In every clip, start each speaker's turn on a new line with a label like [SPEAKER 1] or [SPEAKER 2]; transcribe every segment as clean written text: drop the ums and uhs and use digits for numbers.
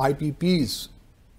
[SPEAKER 1] IPPs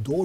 [SPEAKER 1] 2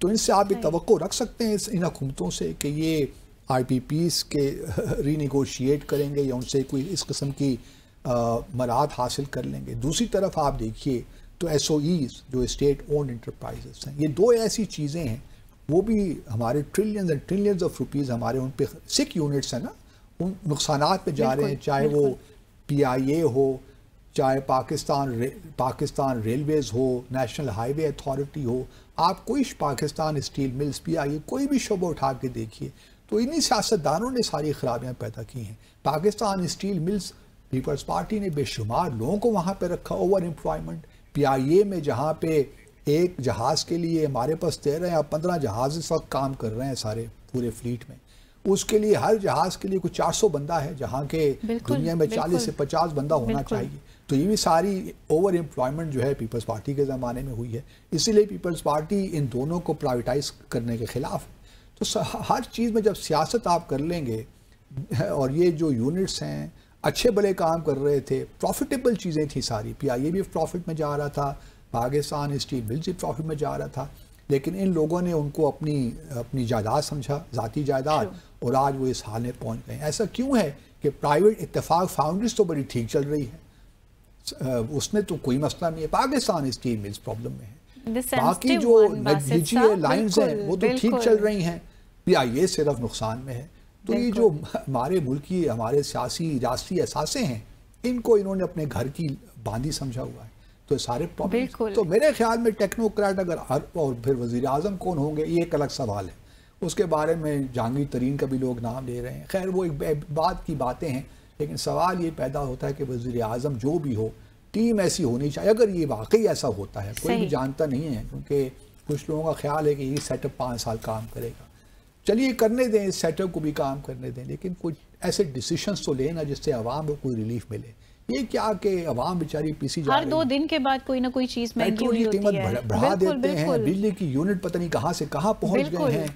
[SPEAKER 1] تو ان سے آپ یہ توقع رکھ سکتے ہیں ان حکومتوں سے کہ یہ IPPs کے رینیگوشیٹ کریں گے یا ان سے کوئی اس قسم کی مراعات حاصل کر لیں گے. دوسری طرف آپ دیکھیے تو SOEs جو اسٹیٹ اونڈ انٹرپرائزز ہیں، یہ دو ایسی چیزیں ہیں، وہ بھی ہمارے trillions and trillions of rupees ہمارے ان پہ سک یونٹس ہیں نا، ان نقصانات پہ جا رہے ہیں، چاہے وہ PIA ہو، چاہے پاکستان ریلویز ہو، نیشنل ہائی وے اتھارٹی ہو، آپ کوئی پاکستان اسٹیل ملز PIA کوئی بھی شعبہ اٹھا کے دیکھیے تو انہی سیاستدانوں نے ساری خرابیاں پیدا کی ہیں. Pakistan steel mills peoples party نے بے شمار لوگوں کو وہاں پہ رکھا، اوور امپلائمنٹ. PIA میں جہاں پہ ایک جہاز کے لیے ہمارے پاس 13 یا 15 جہاز اس وقت کام کر رہے ہیں سارے پورے فلیٹ میں، اس کے لیے ہر جہاز کے لیے کچھ 400 بندہ ہے، جہاں کے دنیا میں 40 سے 50 بندہ ہونا چاہیے. تو یہ بھی ساری اوور امپلائمنٹ جو ہے پیپلز پارٹی کے زمانے میں ہوئی ہے. اسی لیے پیپلز پارٹی ان دونوں کو پرائیویٹائز کرنے کے خلاف. تو ہر چیز میں جب سیاست آپ کر لیں گے، اور یہ جو یونٹس ہیں اچھے بھلے کام کر رہے تھے، پروفیٹیبل چیزیں تھیں ساری، PIA بھی پروفٹ میں جا رہا تھا، پاکستان اسٹیل ملز بھی پروفٹ میں جا رہا تھا، لیکن ان لوگوں نے ان کو اپنی جائیداد سمجھا، ذاتی جائیداد، اور آج وہ اس حال میں پہنچ گئے. ایسا کیوں ہے کہ پرائیویٹ اتفاق فاؤنڈریز تو بڑی ٹھیک چل رہی ہے، اس میں تو کوئی مسئلہ نہیں ہے. پاکستان اسٹیل ملز پرابلم میں ہے، باقی جو نجی لائنز ہیں وہ تو ٹھیک چل رہی ہیں، PIA صرف نقصان میں ہے. تو یہ جو ہمارے ملکی ہمارے سیاسی ریاستی اثاثے ہیں، ان کو انہوں نے اپنے گھر کی باندھی سمجھا ہوا ہے. تو سارے پرابلم، تو میرے خیال میں ٹیکنوکریٹ اگر اور پھر وزیر اعظم کون ہوں گے یہ ایک الگ سوال ہے، اس کے بارے میں جہانگیر ترین کا بھی لوگ نام لے رہے ہیں. خیر وہ ایک بات کی باتیں ہیں، لیکن سوال یہ پیدا ہوتا ہے کہ وزیر اعظم جو بھی ہو ٹیم ایسی ہونی چاہیے. اگر یہ واقعی ایسا ہوتا ہے، کوئی بھی جانتا نہیں ہے، کیونکہ کچھ لوگوں کا خیال ہے کہ یہ سیٹ اپ 5 سال کام کرے گا. چلیے کرنے دیں، اس سیٹ اپ کو بھی کام کرنے دیں، لیکن کچھ ایسے ڈیسیشنز تو لینا جس سے عوام کو کوئی ریلیف ملے. یہ کیا کہ عوام بیچاری پیسی جا رہی ہے،
[SPEAKER 2] ہر 2 دن کے بعد کوئی نہ کوئی چیز مہنگی ہوئی ہوتی ہے،
[SPEAKER 1] قیمت بڑھا دیتے ہیں، بجلی کی یونٹ پتہ نہیں کہاں سے کہاں پہنچ گئے ہیں.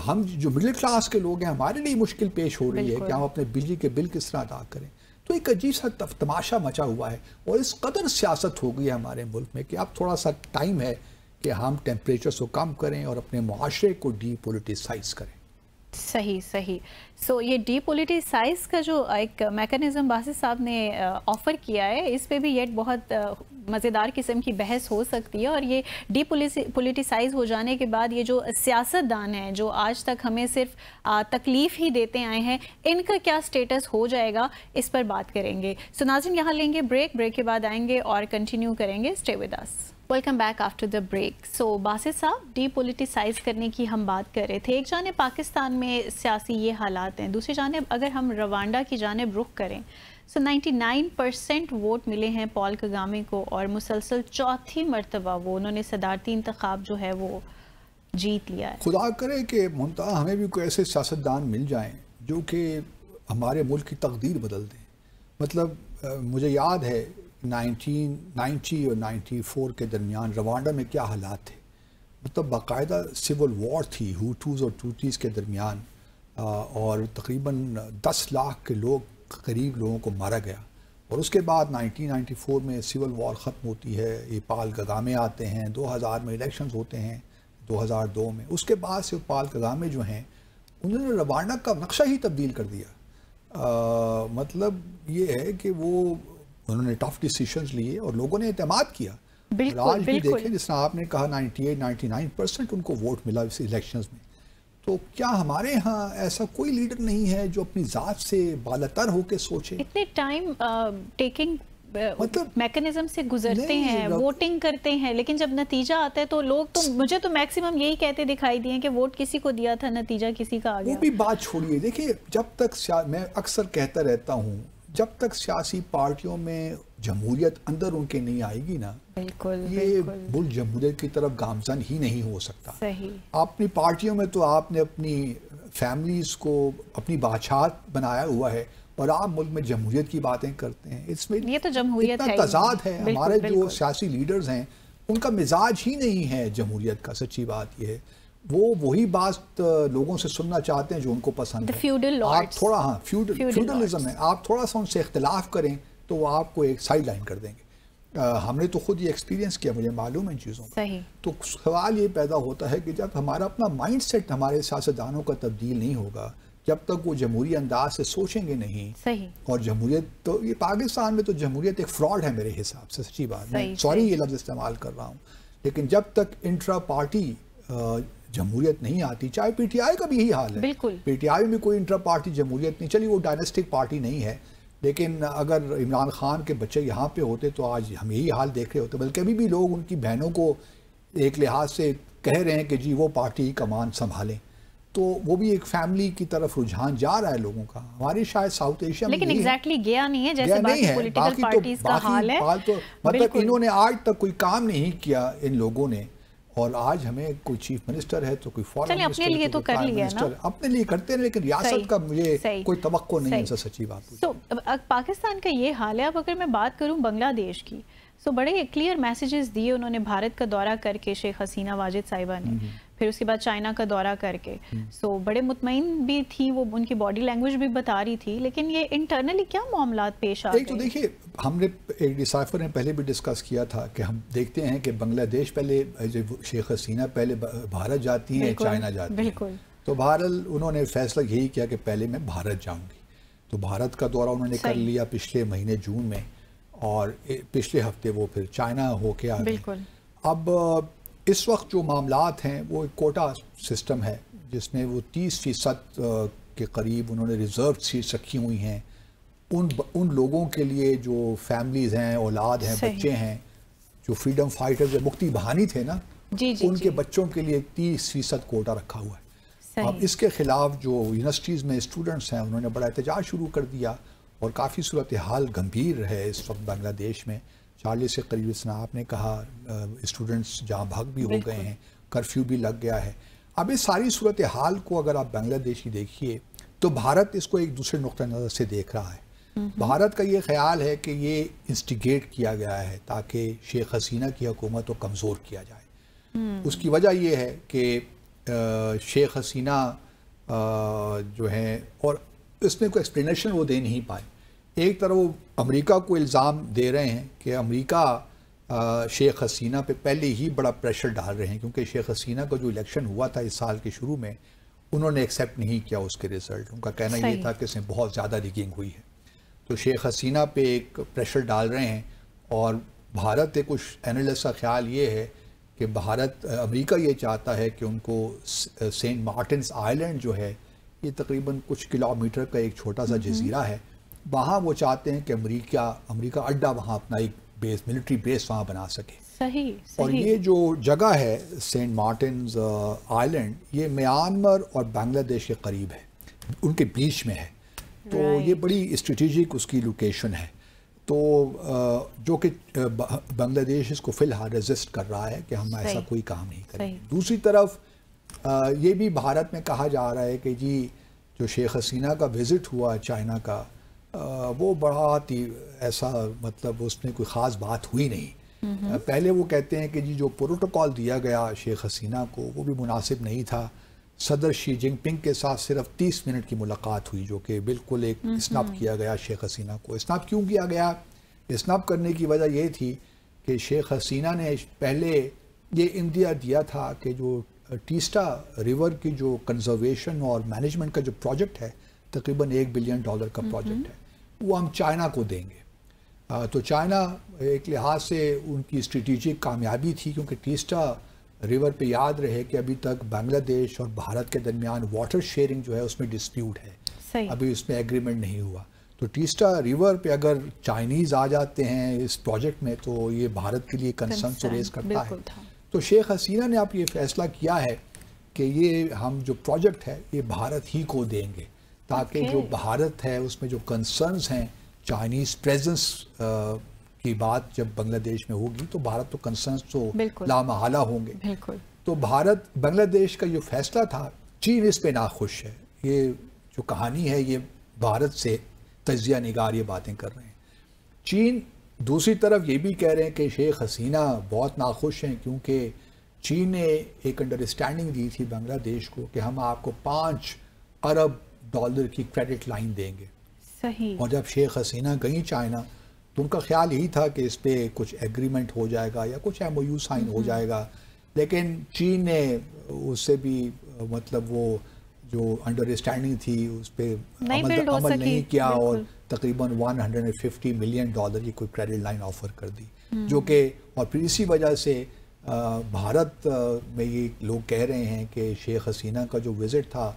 [SPEAKER 1] ہم جو مڈل کلاس کے لوگ ہیں ہمارے لیے مشکل پیش ہو رہی ہے کہ ہم اپنے بجلی کے بل کس طرح ادا کریں. تو ایک عجیب سا تماشا مچا ہوا ہے، اور اس قدر سیاست ہو گئی ہے ہمارے ملک میں کہ اب تھوڑا سا ٹائم ہے کہ ہم ٹیمپریچر کو کم کریں اور اپنے معاشرے کو ڈی پولیٹیسائز کریں.
[SPEAKER 2] صحیح. سو یہ ڈی پولیٹیسائز کا جو ایک میکانزم باسط صاحب نے آفر کیا ہے، اس پہ بھی یہ بہت مزیدار قسم کی بحث ہو سکتی ہے. اور یہ ڈی پولیٹیسائز ہو جانے کے بعد یہ جو سیاست دان ہیں جو آج تک ہمیں صرف تکلیف ہی دیتے آئے ہیں، ان کا کیا سٹیٹس ہو جائے گا، اس پر بات کریں گے. سو ناظرین یہاں لیں گے بریک کے بعد آئیں گے اور کنٹینیو کریں گے. Stay with us. Welcome back after the break. So Basit صاحب، ڈی پولیٹیسائز کرنے کی ہم بات کر رہے تھے. ایک جانب پاکستان میں سیاسی یہ حالات ہیں، دوسری جانب اگر ہم روانڈا کی جانب رخ کریں، سو 99% ووٹ ملے ہیں پال کگامے کو، اور مسلسل 4تھی مرتبہ وہ انہوں نے صدارتی انتخاب جو ہے وہ جیت لیا ہے.
[SPEAKER 1] خدا کرے کہ منتہا ہمیں بھی کوئی ایسے سیاستدان مل جائیں جو کہ ہمارے ملک کی تقدیر بدل دیں. مطلب مجھے یاد ہے 1990 اور 94 کے درمیان روانڈا میں کیا حالات تھے. مطلب باقاعدہ سول وار تھی ہوٹوز اور ٹوٹیز کے درمیان، اور تقریباً 10 لاکھ کے قریب لوگوں کو مارا گیا. اور اس کے بعد 1994 میں سول وار ختم ہوتی ہے، یہ پال کگامے آتے ہیں، 2000 میں الیکشنز ہوتے ہیں، 2002 میں. اس کے بعد سے پال کگامے جو ہیں انہوں نے روانڈا کا نقشہ ہی تبدیل کر دیا. مطلب یہ ہے کہ انہوں نے ٹف ڈیسیشنز لیے اور لوگوں نے اعتماد کیا. آج بھی دیکھیں جس طرح آپ نے کہا 98-99% ان کو ووٹ ملا اس الیکشنز میں. تو کیا ہمارے ہاں ایسا کوئی لیڈر نہیں ہے جو اپنی ذات سے بالاتر ہو کے سوچے؟
[SPEAKER 2] اتنے ٹائم ٹیکنگ میکنزم سے گزرتے ہیں، ووٹنگ کرتے ہیں، لیکن جب نتیجہ آتا ہے تو لوگ تو مجھے تو میکسیمم یہی کہتے دکھائی دیے کہ ووٹ کسی کو دیا تھا، نتیجہ کسی کا آ گیا.
[SPEAKER 1] وہ بھی بات چھوڑیے، دیکھیں جب تک میں اکثر کہتا رہتا ہوں جب تک سیاسی پارٹیوں میں جمہوریت اندر ان کے نہیں آئے گی نا، یہ ملک جمہوریت کی طرف گامزن ہی نہیں ہو سکتا. اپنی پارٹیوں میں تو آپ نے اپنی فیملیز کو اپنی بادشاہت بنایا ہوا ہے، اور آپ ملک میں جمہوریت کی باتیں کرتے ہیں. اس میں
[SPEAKER 2] یہ تو جمہوریت
[SPEAKER 1] اتنا تضاد ہے. ہمارے جو سیاسی لیڈرز ہیں ان کا مزاج ہی نہیں ہے جمہوریت کا. سچی بات یہ ہے، وہ وہی بات لوگوں سے سننا چاہتے ہیں جو ان کو پسند ہے. آپ تھوڑا فیوڈلزم ہے، آپ تھوڑا سا ان سے اختلاف کریں تو وہ آپ کو ایک سائیڈ لائن کر دیں گے. ہم نے تو خود یہ ایکسپیرینس کیا، مجھے معلوم ہے ان چیزوں کا.
[SPEAKER 2] صحیح.
[SPEAKER 1] تو سوال یہ پیدا ہوتا ہے کہ جب ہمارا اپنا مائنڈ سیٹ ہمارے سیاستدانوں کا تبدیل نہیں ہوگا، جب تک وہ جمہوری انداز سے سوچیں گے نہیں.
[SPEAKER 2] صحیح.
[SPEAKER 1] اور جمہوریت تو یہ پاکستان میں تو جمہوریت ایک فراڈ ہے میرے حساب سے، سچی بات. میں سوری یہ لفظ استعمال کر رہا ہوں، لیکن جب تک انٹرا پارٹی جمہوریت نہیں آتی، چاہے پی ٹی آئی کا بھی یہی حال ہے.
[SPEAKER 2] بالکل.
[SPEAKER 1] پی ٹی آئی میں کوئی انٹرا پارٹی جمہوریت نہیں چلی، وہ ڈائنسٹک پارٹی نہیں ہے. لیکن اگر عمران خان کے بچے یہاں پہ ہوتے تو آج ہم یہی حال دیکھ رہے ہوتے. بلکہ ابھی بھی لوگ ان کی بہنوں کو ایک لحاظ سے کہہ رہے ہیں کہ جی وہ پارٹی کمان سنبھالیں. تو وہ بھی ایک فیملی کی طرف رجحان جا رہا ہے لوگوں کا. ہماری شاید ساؤتھ ایشیا میں
[SPEAKER 2] لیکن ایگزیکٹلی گیا نہیں ہے جیسے باقی پولیٹیکل پارٹیز کا حال ہے.
[SPEAKER 1] مطلب انہوں نے آج تک کوئی کام نہیں کیا ان لوگوں نے، اور آج ہمیں کوئی چیف منسٹر ہے تو کوئی فارن منسٹر
[SPEAKER 2] اپنے لیے تو کر لیا نا،
[SPEAKER 1] اپنے لیے کرتے ہیں، لیکن ریاست کا مجھے کوئی توقع نہیں ہے. سچی بات.
[SPEAKER 2] تو پاکستان کا یہ حال ہے. اب اگر میں بات کروں بنگلہ دیش کی، تو بڑے کلیئر میسیجز دیے انہوں نے بھارت کا دورہ کر کے، شیخ حسینہ واجد صاحبہ نے، پھر اس کے بعد چائنا کا دورہ کر کے. سو بڑے مطمئن بھی تھی وہ، ان کی باڈی لینگویج بھی بتا رہی تھی. لیکن یہ انٹرنلی کیا معاملات پیش آ گئے؟
[SPEAKER 1] ایک تو دیکھیے، ہم نے ایک ڈیسائفر نے پہلے بھی ڈسکس کیا تھا کہ ہم دیکھتے ہیں کہ بنگلہ دیش پہلے، شیخ حسینہ پہلے بھارت جاتی ہیں، چائنا جاتی ہیں. بالکل. تو بہرحال انہوں نے فیصلہ یہی کیا کہ پہلے میں بھارت جاؤں گی. تو بھارت کا دورہ انہوں نے کر لیا پچھلے مہینے جون میں، اور پچھلے ہفتے وہ پھر چائنا ہو کے آ گئے. بالکل. اب اس وقت جو معاملات ہیں وہ ایک کوٹا سسٹم ہے جس میں وہ 30% کے قریب انہوں نے ریزرو سیٹس رکھی ہوئی ہیں ان لوگوں کے لیے جو فیملیز ہیں، اولاد ہیں، بچے ہیں، جو فریڈم فائٹرز مکتی بہانی تھے نا، ان کے بچوں کے لیے 30% کوٹا رکھا ہوا ہے. اب اس کے خلاف جو یونیورسٹیز میں اسٹوڈنٹس ہیں انہوں نے بڑا احتجاج شروع کر دیا، اور کافی صورتحال گمبھیر ہے اس وقت بنگلہ دیش میں. 40 سے قریب آپ نے کہا اسٹوڈنٹس جہاں بھاگ بھی ہو گئے ہیں، کرفیو بھی لگ گیا ہے. اب اس ساری صورتحال کو اگر آپ بنگلہ دیش کی دیکھیے تو بھارت اس کو ایک دوسرے نقطہ نظر سے دیکھ رہا ہے. بھارت کا یہ خیال ہے کہ یہ انسٹیگیٹ کیا گیا ہے تاکہ شیخ حسینہ کی حکومت کو کمزور کیا جائے. اس کی وجہ یہ ہے کہ شیخ حسینہ جو ہیں، اور اس میں کوئی ایکسپلینیشن وہ دے نہیں پائے. ایک طرف وہ امریکہ کو الزام دے رہے ہیں کہ امریکہ شیخ حسینہ پہ پہلے ہی بڑا پریشر ڈال رہے ہیں، کیونکہ شیخ حسینہ کا جو الیکشن ہوا تھا اس سال کے شروع میں انہوں نے ایکسیپٹ نہیں کیا اس کے ریزلٹ. ان کا کہنا یہ تھا کہ اس میں بہت زیادہ ریگنگ ہوئی ہے. تو شیخ حسینہ پہ ایک پریشر ڈال رہے ہیں، اور بھارت کچھ اینالسٹ کا خیال یہ ہے کہ امریکہ یہ چاہتا ہے کہ ان کو سینٹ مارٹنز آئلینڈ جو ہے، یہ تقریباً کچھ کلومیٹر کا ایک چھوٹا سا جزیرہ ہے، وہاں وہ چاہتے ہیں کہ امریکہ اڈا وہاں اپنا ایک بیس، ملٹری بیس وہاں بنا سکے. صحیح. اور یہ جو جگہ ہے سینٹ مارٹنز آئلینڈ، یہ میانمار اور بنگلہ دیش کے قریب ہے، ان کے بیچ میں ہے. تو یہ بڑی اسٹریٹجک اس کی لوکیشن ہے. تو جو کہ بنگلہ دیش اس کو فی الحال ریزسٹ کر رہا ہے کہ ہم ایسا کوئی کام نہیں کریں. دوسری طرف یہ بھی بھارت میں کہا جا رہا ہے کہ جی جو شیخ حسینہ کا وزٹ ہوا چائنا کا، وہ بڑا ایسا، مطلب اس میں کوئی خاص بات ہوئی نہیں. پہلے وہ کہتے ہیں کہ جی جو پروٹوکول دیا گیا شیخ حسینہ کو وہ بھی مناسب نہیں تھا. صدر شی جن پنگ کے ساتھ صرف 30 منٹ کی ملاقات ہوئی، جو کہ بالکل ایک اسنپ کیا گیا شیخ حسینہ کو. اسنپ کیوں کیا گیا؟ اسنپ کرنے کی وجہ یہ تھی کہ شیخ حسینہ نے پہلے یہ اندیا دیا تھا کہ جو ٹیسٹا ریور کی جو کنزرویشن اور مینجمنٹ کا جو پروجیکٹ ہے، تقریباً $1 بلین کا پروجیکٹ ہے، وہ ہم چائنا کو دیں گے. تو چائنا ایک لحاظ سے ان کی اسٹریٹجک کامیابی تھی، کیونکہ ٹیسٹا ریور پہ یاد رہے کہ ابھی تک بنگلہ دیش اور بھارت کے درمیان واٹر شیئرنگ جو ہے اس میں ڈسپیوٹ ہے، ابھی اس میں ایگریمنٹ نہیں ہوا. تو ٹیسٹا ریور پہ اگر چائنیز آ جاتے ہیں اس پروجیکٹ میں تو یہ بھارت کے لیے کنسرن تو ریز کرتا ہے. تو شیخ حسینہ نے اب یہ فیصلہ کیا ہے کہ یہ ہم جو پروجیکٹ ہے یہ بھارت ہی کو دیں گے، تاکہ جو بھارت ہے اس میں جو کنسرنز ہیں چائنیز پریزنس کی بات جب بنگلہ دیش میں ہوگی تو بھارت تو کنسرنز تو لامحالہ ہوں گے. تو بنگلہ دیش کا جو فیصلہ تھا، چین اس پہ ناخوش ہے. یہ جو کہانی ہے یہ بھارت سے تجزیہ نگار یہ باتیں کر رہے ہیں. چین دوسری طرف یہ بھی کہہ رہے ہیں کہ شیخ حسینہ بہت ناخوش ہیں، کیونکہ چین نے ایک انڈرسٹینڈنگ دی تھی بنگلہ دیش کو کہ ہم آپ کو $5 ارب کی کریڈٹ لائن دیں گے. اور جب شیخ حسینہ گئیں چائنا تو ان کا خیال یہی تھا کہ اس پہ کچھ ایگریمنٹ ہو جائے گا یا کچھ MOU سائن ہو جائے گا، لیکن چین نے اس سے بھی مطلب وہ جو انڈرسٹینڈنگ تھی اس پہ عمل نہیں کیا، اور تقریباً $150 ملین کی کوئی کریڈٹ لائن آفر کر دی، جو کہ اور پھر اسی وجہ سے بھارت میں یہ لوگ کہہ رہے ہیں کہ شیخ حسینہ کا جو وزٹ تھا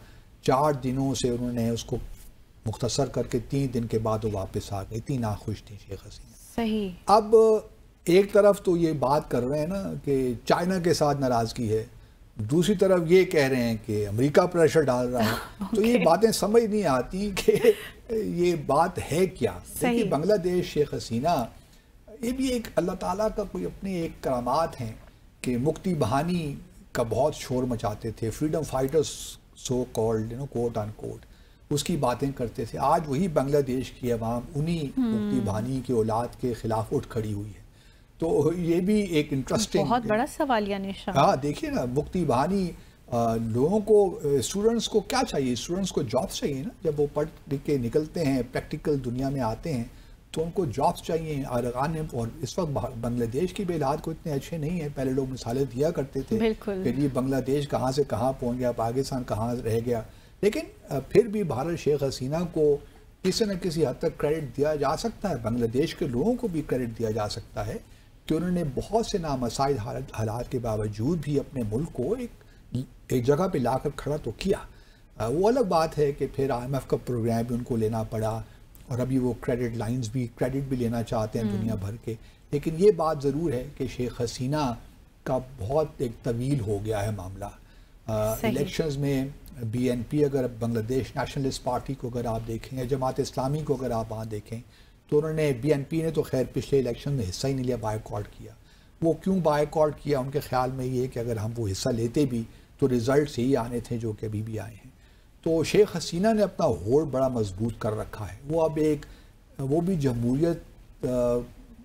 [SPEAKER 1] 4 دنوں سے انہوں نے اس کو مختصر کر کے 3 دن کے بعد وہ واپس آ گئی، اتنی ناخوش تھی شیخ حسینہ۔
[SPEAKER 2] صحیح۔
[SPEAKER 1] اب ایک طرف تو یہ بات کر رہے ہیں نا کہ چائنا کے ساتھ ناراضگی ہے، دوسری طرف یہ کہہ رہے ہیں کہ امریکہ پریشر ڈال رہا ہے، تو یہ باتیں سمجھ نہیں آتی کہ یہ بات ہے کیا۔ دیکھیے بنگلہ دیش، شیخ حسینہ، یہ بھی ایک اللہ تعالیٰ کا کوئی اپنے ایک کرامات ہیں کہ مکتی بہانی کا بہت شور مچاتے تھے، فریڈم فائٹرز سو کالڈ کوٹ آن کوٹ، اس کی باتیں کرتے تھے۔ آج وہی بنگلہ دیش کی عوام انہی مکتی بہانی کی اولاد کے خلاف اٹھ کھڑی ہوئی ہے، تو یہ بھی ایک انٹرسٹنگ
[SPEAKER 2] بہت بڑا سوالیہ نشان۔
[SPEAKER 1] ہاں دیکھیے نا، مکتی بہانی لوگوں کو، اسٹوڈنٹس کو کیا چاہیے؟ اسٹوڈنٹس کو جابس چاہیے نا، جب وہ پڑھ لکھ کے نکلتے ہیں پریکٹیکل دنیا میں آتے ہیں تو ان کو جابس چاہیے۔ اور اس وقت بنگلہ دیش کی بھی حالات کو اتنے اچھے نہیں ہیں، پہلے لوگ مثالیں دیا کرتے تھے کہ یہ بنگلہ دیش کہاں سے کہاں پہنچ گیا، پاکستان کہاں رہ گیا، لیکن پھر بھی بھارت شیخ حسینہ کو کسی نہ کسی حد تک کریڈٹ دیا جا سکتا ہے، بنگلہ دیش کے لوگوں کو بھی کریڈٹ دیا جا سکتا ہے کہ انہوں نے بہت سے نامساعد حالات کے باوجود بھی اپنے ملک کو ایک جگہ پہ لا کر کھڑا تو کیا۔ وہ الگ بات ہے کہ پھر IMF کا پروگرام بھی ان کو لینا پڑا، اور ابھی وہ کریڈٹ بھی لینا چاہتے ہیں دنیا بھر کے، لیکن یہ بات ضرور ہے کہ شیخ حسینہ کا بہت ایک طویل ہو گیا ہے معاملہ۔ الیکشنز میں BNP، اگر بنگلہ دیش نیشنلسٹ پارٹی کو اگر آپ دیکھیں یا جماعت اسلامی کو اگر آپ وہاں دیکھیں تو انہوں نے BNP نے تو خیر پچھلے الیکشن میں حصہ ہی نہیں لیا، بائیکاٹ کیا۔ وہ کیوں بائیکاٹ کیا؟ ان کے خیال میں یہ کہ اگر ہم وہ حصہ لیتے بھی تو ریزلٹس یہی آنے تھے جو کہ ابھی بھی آئے ہیں۔ تو شیخ حسینہ نے اپنا ہولڈ بڑا مضبوط کر رکھا ہے، وہ اب وہ بھی جمہوریت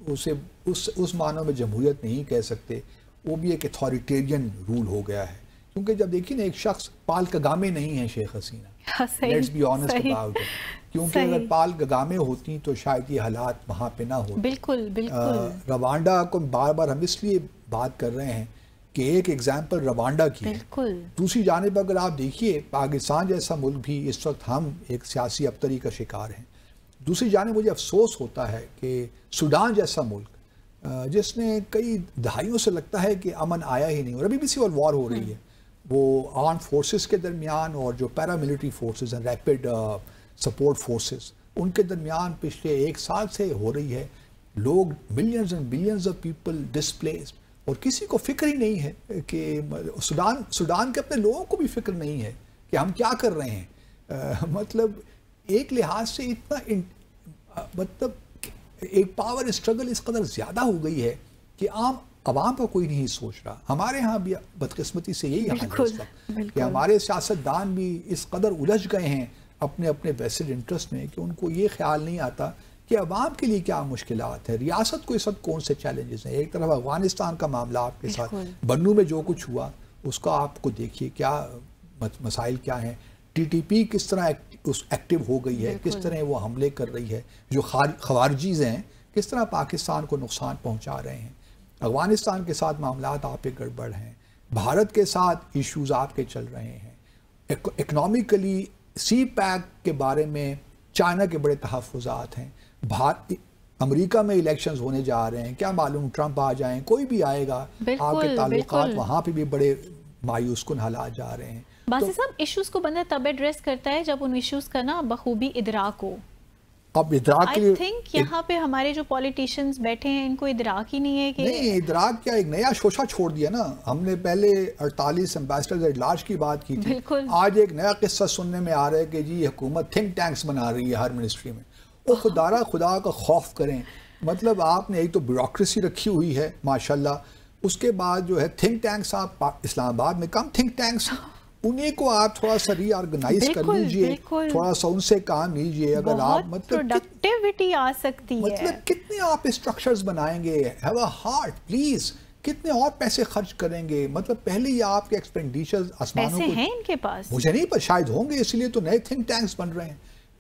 [SPEAKER 1] اسے اس معنی میں جمہوریت نہیں کہہ سکتے، وہ بھی ایک اتھارٹیرین رول ہو گیا ہے، کیونکہ جب دیکھیں نا ایک شخص پال کگامے نہیں ہے Sheikh Hasina, let's be honest about it, کیونکہ اگر پال کگامے ہوتی تو شاید یہ حالات وہاں پہ نہ ہوتے۔
[SPEAKER 2] بالکل بالکل۔
[SPEAKER 1] روانڈا کو بار بار ہم اس لیے بات کر رہے ہیں کہ ایک ایگزامپل روانڈا کی ہے، دوسری جانب اگر آپ دیکھیے پاکستان جیسا ملک بھی اس وقت ہم ایک سیاسی ابتری کا شکار ہیں، دوسری جانب مجھے افسوس ہوتا ہے کہ سوڈان جیسا ملک جس نے کئی دہائیوں سے لگتا ہے کہ امن آیا ہی نہیں، اور ابھی بھی سول وار ہو رہی ہے، وہ آرم فورسز کے درمیان اور جو پیراملٹری فورسز ہیں، ریپڈ سپورٹ فورسز، ان کے درمیان پچھلے 1 سال سے ہو رہی ہے، لوگ millions and billions of people displaced, اور کسی کو فکر ہی نہیں ہے کہ سوڈان کے اپنے لوگوں کو بھی فکر نہیں ہے کہ ہم کیا کر رہے ہیں۔ مطلب ایک لحاظ سے اتنا مطلب ایک پاور اسٹرگل اس قدر زیادہ ہو گئی ہے کہ عوام کا کوئی نہیں سوچ رہا۔ ہمارے ہاں بھی بدقسمتی سے یہی حال ہے اس وقت کہ ہمارے سیاستدان بھی اس قدر الجھ گئے ہیں اپنے ویسڈ انٹرسٹ میں کہ ان کو یہ خیال نہیں آتا کہ عوام کے لیے کیا مشکلات ہیں، ریاست کو اس وقت کون سے چیلنجز ہیں۔ ایک طرف افغانستان کا معاملہ آپ کے ساتھ، بنو میں جو کچھ ہوا اس کا آپ کو دیکھیے کیا مسائل کیا ہیں، TTP کس طرح ایکٹیو ہو گئی ہے، کس طرح وہ حملے کر رہی ہے، جو خوارجیز ہیں کس طرح پاکستان کو نقصان پہنچا رہے ہیں، افغانستان کے ساتھ معاملات آپ کے گڑبڑ ہیں، بھارت کے ساتھ ایشوز آپ کے چل رہے ہیں، اکنامکلی سی پیک کے بارے میں چائنا کے بڑے تحفظات ہیں، امریکہ میں الیکشنز ہونے جا رہے ہیں، کیا معلوم ٹرمپ آ جائیں، کوئی بھی آئے گا، آپ کے تعلقات وہاں پہ بھی بڑے مایوس کن حالات جا رہے ہیں۔
[SPEAKER 2] باسی صاحب، ایشوز کو بندہ تب ایڈریس کرتا ہے جب ان ایشوز کا نا بخوبی ادراک ہو۔
[SPEAKER 1] اب ادراک
[SPEAKER 2] I think یہاں پہ ہمارے جو پولیٹیشنز بیٹھے ہیں ان کو ادراک ہی نہیں ہے کہ
[SPEAKER 1] نہیں، ادراک کیا، ایک نیا شوشہ چھوڑ دیا نا ہم نے۔ پہلے 48 ایمبیسڈرز ایٹ لارج کی بات کی تھی، آج ایک نیا قصہ سننے میں آ رہا ہے کہ جی حکومت تھنک ٹینکس بنا رہی ہے ہر منسٹری میں۔ وہ خدا کا خوف کریں، مطلب آپ نے ایک تو بیوروکریسی رکھی ہوئی ہے ماشاءاللہ، اس کے بعد جو ہے تھنک ٹینکس، آپ اسلام آباد میں کم تھنک ٹینکس، انہیں کو آپ تھوڑا سا ری آرگنائز کر لیجئے، تھوڑا سا ان سے کام لیجئے، اگر آپ مطلب
[SPEAKER 2] پروڈکٹیوٹی آ سکتی ہے،
[SPEAKER 1] مطلب کتنے آپ اسٹرکچرز بنائیں گے، ہیو اے ہارٹ پلیز، کتنے اور پیسے خرچ کریں گے، مطلب پہلے ہی آپ کے ایکسپینڈیچرز آسمانوں
[SPEAKER 2] پیسے ہیں ان کے پاس،
[SPEAKER 1] مجھے نہیں پر شاید ہوں گے، اس لیے تو نئے تھنک ٹینکس بن رہے ہیں۔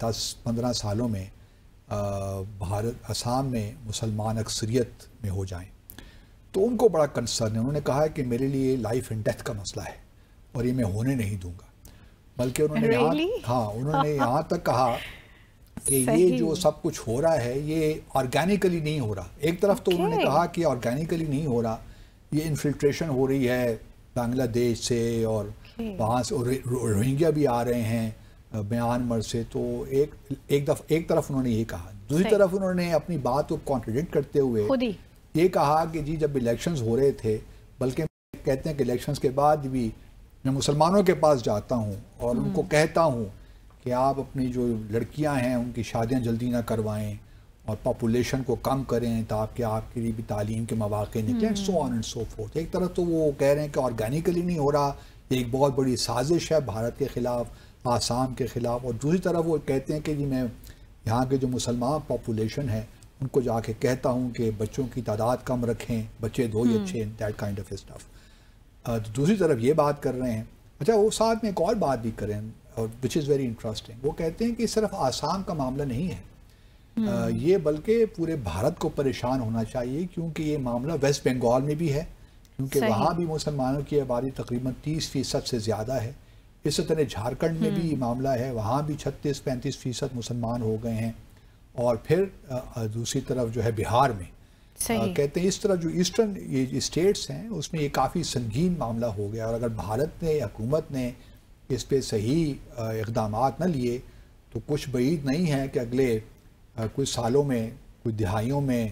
[SPEAKER 1] 10-15 سالوں میں بھارت آسام میں مسلمان اکثریت میں ہو جائیں تو ان کو بڑا کنسرن ہے. انہوں نے کہا ہے کہ میرے لیے لائف اینڈ ڈیتھ کا مسئلہ ہے اور یہ میں ہونے نہیں دوں گا. بلکہ انہوں نے یہاں تک کہا کہ یہ جو سب کچھ ہو رہا ہے یہ آرگینیکلی نہیں ہو رہا. ایک طرف تو انہوں نے کہا کہ آرگینیکلی نہیں ہو رہا, یہ انفلٹریشن ہو رہی ہے بنگلہ دیش سے اور وہاں سے روہنگیا بھی آ رہے ہیں میانمار سے. تو ایک طرف انہوں نے یہ کہا. دوسری طرف انہوں نے اپنی بات کو کانٹرڈکٹ کرتے ہوئے یہ کہا کہ جی جب الیکشنز ہو رہے تھے, بلکہ کہتے ہیں کہ الیکشنز کے بعد بھی میں مسلمانوں کے پاس جاتا ہوں اور ان کو کہتا ہوں کہ آپ اپنی جو لڑکیاں ہیں ان کی شادیاں جلدی نہ کروائیں اور پاپولیشن کو کم کریں تاکہ آپ کے لیے بھی تعلیم کے مواقع نکلیں, سو آن اینڈ سو فورتھ. ایک طرف تو وہ کہہ رہے ہیں کہ آرگینیکلی نہیں ہو رہا, یہ ایک بہت بڑی سازش ہے بھارت کے خلاف, آسام کے خلاف, اور دوسری طرف وہ کہتے ہیں کہ جی میں یہاں کے جو مسلمان پاپولیشن ہے ان کو جا کے کہتا ہوں کہ بچوں کی تعداد کم رکھیں, بچے دو ہی اچھے, دیٹ کائنڈ آف اسٹف. دوسری طرف یہ بات کر رہے ہیں. اچھا وہ ساتھ میں ایک اور بات بھی کریں وچ از ویری انٹرسٹنگ. وہ کہتے ہیں کہ صرف آسام کا معاملہ نہیں ہے, یہ بلکہ پورے بھارت کو پریشان ہونا چاہیے کیونکہ یہ معاملہ ویسٹ بنگال میں بھی ہے کیونکہ وہاں بھی مسلمانوں کی آبادی تقریباً 30% سے زیادہ ہے. اسی طرح جھارکھنڈ میں بھی یہ معاملہ ہے, وہاں بھی 36-35% مسلمان ہو گئے ہیں. اور پھر دوسری طرف جو ہے بہار میں کہتے ہیں اس طرح جو ایسٹرن یہ اسٹیٹس ہیں اس میں یہ کافی سنگین معاملہ ہو گیا. اور اگر بھارت نے حکومت نے اس پہ صحیح اقدامات نہ لیے تو کچھ بعید نہیں ہے کہ اگلے کچھ سالوں میں کچھ دہائیوں میں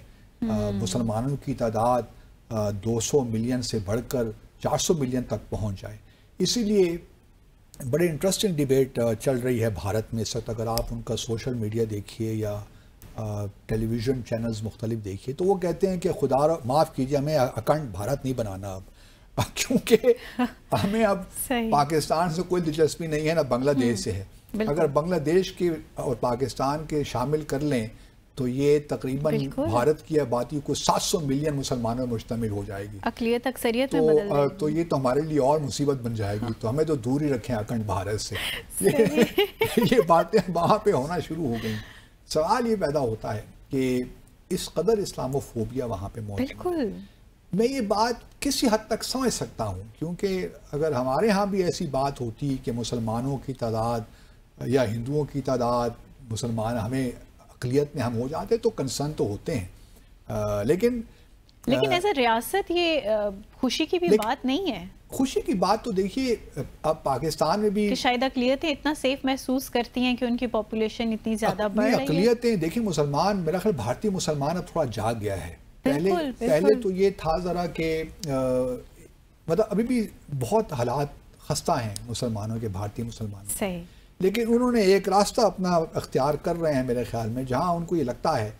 [SPEAKER 1] مسلمانوں کی تعداد 200 ملین سے بڑھ کر 400 ملین تک پہنچ جائے. اسی لیے بڑے انٹرسٹنگ ڈیبیٹ چل رہی ہے بھارت میں اس وقت. اگر آپ ان کا سوشل میڈیا دیکھیے یا ٹیلی ویژن چینلز مختلف دیکھیے تو وہ کہتے ہیں کہ خدا معاف کیجیے ہمیں اکھنڈ بھارت نہیں بنانا اب کیونکہ ہمیں اب پاکستان سے کوئی دلچسپی نہیں ہے نہ بنگلہ دیش سے ہے. اگر بنگلہ دیش کے اور پاکستان کے شامل کر لیں تو یہ تقریباً بھارت کی آبادی کو 700 ملین مسلمانوں میں مشتمل ہو جائے گی.
[SPEAKER 2] اقلیت اکثریت میں بدل جائے گی.
[SPEAKER 1] تو یہ تو ہمارے لیے اور مصیبت بن جائے گی. تو ہمیں تو دور ہی رکھیں اکھنڈ بھارت سے. یہ باتیں وہاں پہ ہونا شروع ہو گئیں. سوال یہ پیدا ہوتا ہے کہ اس قدر اسلاموفوبیا وہاں پہ موجود ہے. میں یہ بات کسی حد تک سمجھ سکتا ہوں کیونکہ اگر ہمارے ہاں بھی ایسی بات ہوتی کہ مسلمانوں کی تعداد یا ہندوؤں کی تعداد مسلمان ہمیں اقلیت میں ہم ہو جاتے تو کنسرن تو ہوتے ہیں. لیکن
[SPEAKER 2] ایز اے ریاست یہ خوشی کی بھی بات نہیں ہے.
[SPEAKER 1] خوشی کی بات تو دیکھیے اب پاکستان میں بھی
[SPEAKER 2] کہ شاید اقلیتیں اتنا سیف محسوس کرتی ہیں کہ ان کی پاپولیشن اتنی زیادہ بڑھ رہی ہے.
[SPEAKER 1] اقلیتیں دیکھیں مسلمان میرا خیال بھارتی مسلمان اب تھوڑا جاگ گیا ہے. پہلے تو یہ تھا ذرا کہ مطلب ابھی بھی بہت حالات خستہ ہیں مسلمانوں کے, بھارتی مسلمانوں.
[SPEAKER 2] صحیح.
[SPEAKER 1] لیکن انہوں نے ایک راستہ اپنا اختیار کر رہے ہیں میرے خیال میں جہاں ان کو یہ لگتا ہے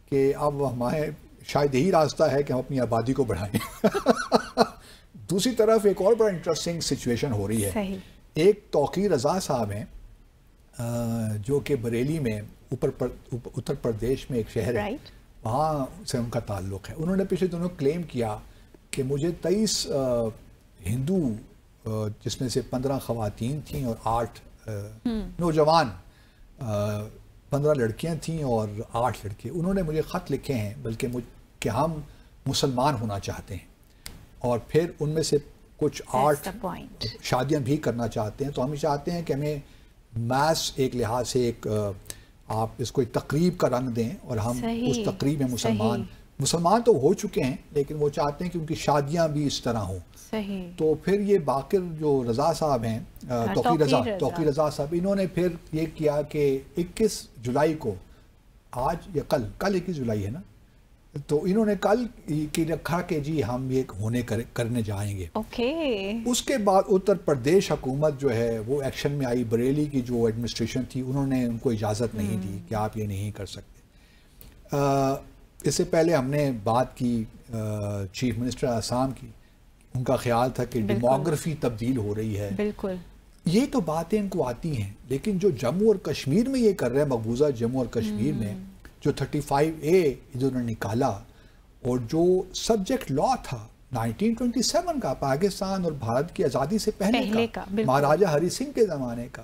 [SPEAKER 1] کہ اب ہمارے شاید یہی راستہ ہے کہ ہم اپنی آبادی کو بڑھائیں. دوسری طرف ایک اور بڑا انٹرسٹنگ سچویشن ہو رہی ہے. ایک توقیر رضا صاحب ہیں جو کہ بریلی میں اتر پردیش میں ایک شہر ہے, وہاں سے ان کا تعلق ہے. انہوں نے پچھلے دنوں کلیم کیا کہ مجھے 23 ہندو جس میں سے 15 خواتین تھیں اور 8 نوجوان 15 لڑکیاں تھیں اور 8 لڑکے, انہوں نے مجھے خط لکھے ہیں بلکہ کہ ہم مسلمان ہونا چاہتے ہیں اور پھر ان میں سے کچھ 8 شادیاں بھی کرنا چاہتے ہیں. تو ہم چاہتے ہیں کہ ہمیں میس ایک لحاظ سے ایک آپ اس کو ایک تقریب کا رنگ دیں اور ہم اس تقریب میں مسلمان تو ہو چکے ہیں لیکن وہ چاہتے ہیں کہ ان کی شادیاں بھی اس طرح ہوں. تو پھر یہ باقر جو رضا صاحب ہیں توقیر رضا صاحب, انہوں نے پھر یہ کیا کہ 21 جولائی کو, آج یا کل 21 جولائی ہے نا, تو انہوں نے کل کی رکھا کہ جی ہم یہ کرنے جائیں گے. اس کے بعد اتر پردیش حکومت جو ہے وہ ایکشن میں آئی. بریلی کی جو ایڈمنسٹریشن تھی انہوں نے ان کو اجازت نہیں دی کہ آپ یہ نہیں کر سکتے. اس سے پہلے ہم نے بات کی چیف منسٹر آسام کی, ان کا خیال تھا کہ ڈیموگرافی تبدیل ہو رہی ہے.
[SPEAKER 2] بالکل
[SPEAKER 1] یہ تو باتیں ان کو آتی ہیں لیکن جو جموں اور کشمیر میں یہ کر رہے ہیں, مقبوضہ جموں اور کشمیر میں جو 35A انہوں نے نکالا اور جو سبجیکٹ لا تھا 1927 کا, پاکستان اور بھارت کی آزادی سے پہلے کا, مہاراجہ ہری سنگھ کے زمانے کا,